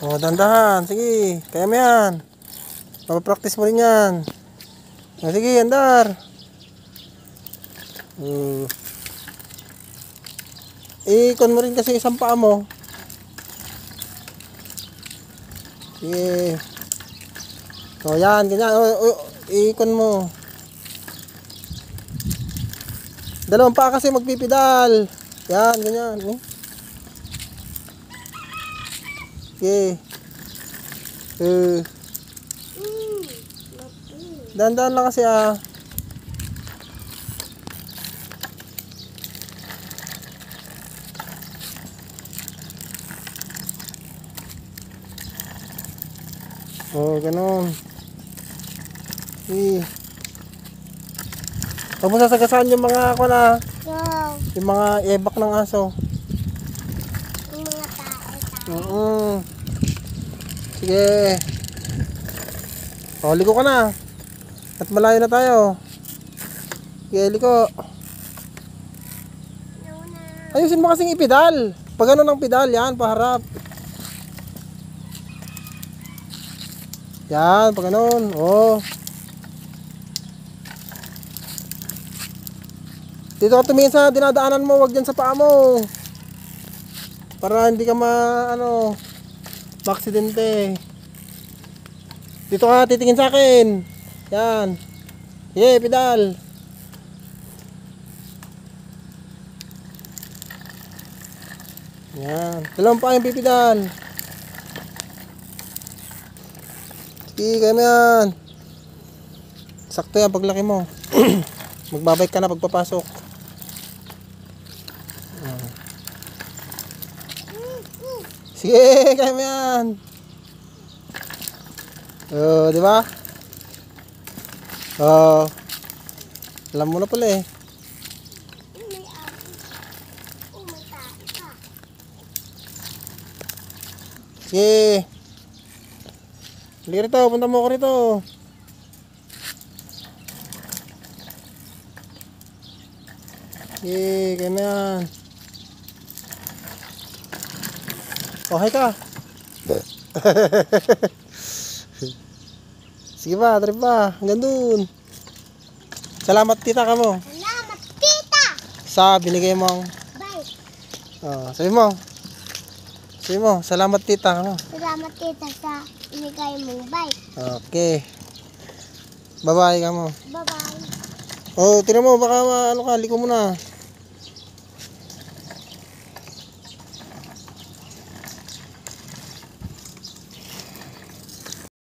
Oh, dandahan. Sige, kaya mo yan. Papapractice mo rin yan. Oh, sige, andar. Ikon mo rin kasi isang paa mo. Sige. Oh, yan, ganyan. Ikon mo. Dalawang paa kasi magpipidal. Yan, ganyan. Okay. Dahan-dahan lang kasi ah. Oh, ganun. Okay. Huwag mo sasagasaan yung mga ako na. Yung mga ebak ng aso. Yung mga tae. Sige. O, liko ka na. At malayo na tayo. Sige, liko. Ayusin mo kasing ipedal. Pag ano ng pedal, yan, paharap. Yan, pag ganun. Oh. Dito ka tumingin sa dinadaanan mo, wag dyan sa paa mo. Para hindi ka ma-aksidente. Dito ka titingin sa akin. Yan. Yeah, pedal. Yan. Dalawang pa yung pipedal. Sige, kaya mo yan. Sakto yan paglaki mo. Magbabike ka na pagpapasok. Sige, kaya mo yan. Oh, di ba? Oh. Alam mo na pala eh. May tae ka. Sige. Hindi rito, punta mo ko rito. Sige, kaya mo yan. Okay ka. Sige pa, trip pa. Hanggang dun. Salamat tita ka mo. Salamat, tita! Sa binigay mong. Bye. Sabi mo. Sabi mo, salamat tita ka mo. Salamat, tita, sa inigay mong bike. Okay. Bye-bye ka mo. Bye-bye. Oh, tira mo, baka liko mo na.